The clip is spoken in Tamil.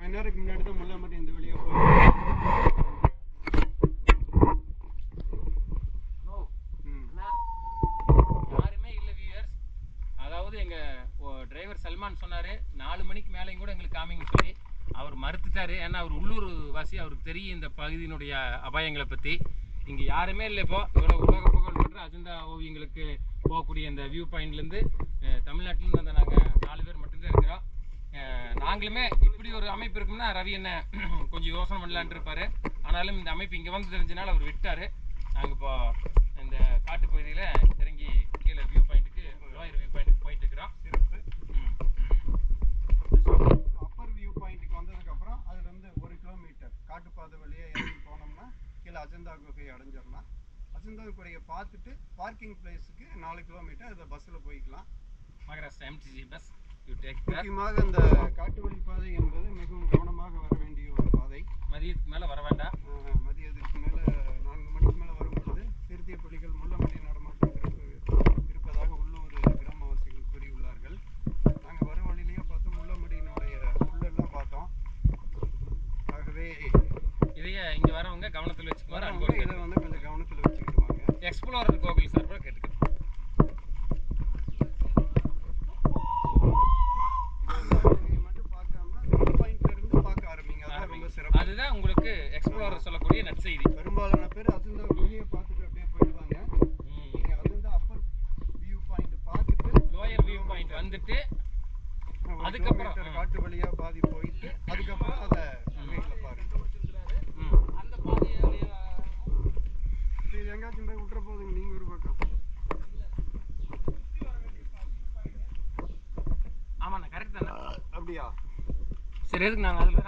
மணி நேரத்துக்கு முன்னாடி தான் முள்ளம்பட்டி இந்த வழியா போய் யாருமே இல்லை வியூவர்ஸ். அதாவது எங்கள் டிரைவர் சல்மான் சொன்னார் 4 மணிக்கு மேலேயும் கூட எங்களுக்கு காமிங்கன்னு சொல்லி. அவர் மறுத்துட்டார். ஏன்னா அவர் உள்ளூர் வாசி, அவருக்கு தெரியும் இந்த பகுதியினுடைய அபாயங்களை பற்றி. இங்கே யாருமே இல்லை. இப்போ இவ்வளோ உலக புகழ் பெற்ற அஜந்தா ஓவியங்களுக்கு போகக்கூடிய இந்த வியூ பாயிண்ட்லேருந்து தமிழ்நாட்டிலேருந்து வந்த நாங்கள் 4 பேர் மட்டும்தான் இருக்கிறோம். நாங்களுமே இப்படி ஒரு அமைப்பு இருக்கும்னா ரவி என்ன கொஞ்சம் யோசனை பண்ணலான்ட்டு இருப்பார். ஆனாலும் இந்த அமைப்பு இங்கே வந்து தெரிஞ்சனால அவர் விட்டார். நாங்கள் இப்போ இந்த காட்டு பகுதியில் இறங்கி கீழே வியூ பாயிண்ட்டுக்கு லோயர் வியூ பாயிண்ட்டுக்கு போயிட்டு இருக்கிறோம். சிறப்பு. அப்பர் வியூ பாயிண்ட்டுக்கு வந்ததுக்கப்புறம் அதுலேருந்து 1 கிலோமீட்டர் காட்டுப்பாதை வழியே இறங்கி போனோம்னா கீழே அஜந்தா குகையை அடைஞ்சிடலாம். அஜந்தா குகையை பார்த்துட்டு பார்க்கிங் பிளேஸுக்கு 4 கிலோமீட்டர் அதை பஸ்ஸில் போய்க்கலாம். Maharashtra MTC bus. முக்கியமாக இந்த காட்டு வழி பாதை என்பது மிகவும் கவனமாக வர வேண்டிய ஒரு பாதை. மதியத்துக்கு மேலே வர வேண்டாம். மதியத்துக்கு மேலே 4 மணிக்கு மேலே வரும்பொழுது சிறுத்தை புலிகள் முள்ளம்பட்டி நடமாட்டம் இருப்பதாக உள்ளூர் கிராமவாசிகள் கூறியுள்ளார்கள். நாங்கள் வர வழியிலேயே பார்த்தோம், முள்ளம்பட்டியினுடைய முள்ளெல்லாம் பார்த்தோம். ஆகவே இதையே இங்கே வரவங்க கவனத்தில் வச்சுக்குவாங்க. இதை வந்து கொஞ்சம் கவனத்தில் வச்சுக்கிடுவாங்க. எக்ஸ்ப்ளோரர் கோவில் சார்பாக கேட்டுக்கிறேன். அதுதான் உங்களுக்கு எக்ஸ்ப்ளோரர் சொல்லக்கூடிய நற்செய்தி. பெரும்பாலான பேர் அஜந்தா குகையை பார்த்துட்டு அப்படியே போயிடுவாங்க. நீங்க அஜந்தா அப்பர் வியூ பாயிண்ட் பார்த்துட்டு லோயர் வியூ பாயிண்ட் வந்துட்டு அதுக்கப்புறம் காட்டு வழியா பாதி போயிட்டு அதுக்கப்புறம் அதை குகைகளை பாருங்க. அந்த பாதையை இது எங்காச்சும் போய் விட்டுற போதுங்க. நீங்க ஒரு பக்கம். ஆமாண்ணா, கரெக்ட் தானே? அப்படியா? சரி, எதுக்கு நாங்கள் அதில்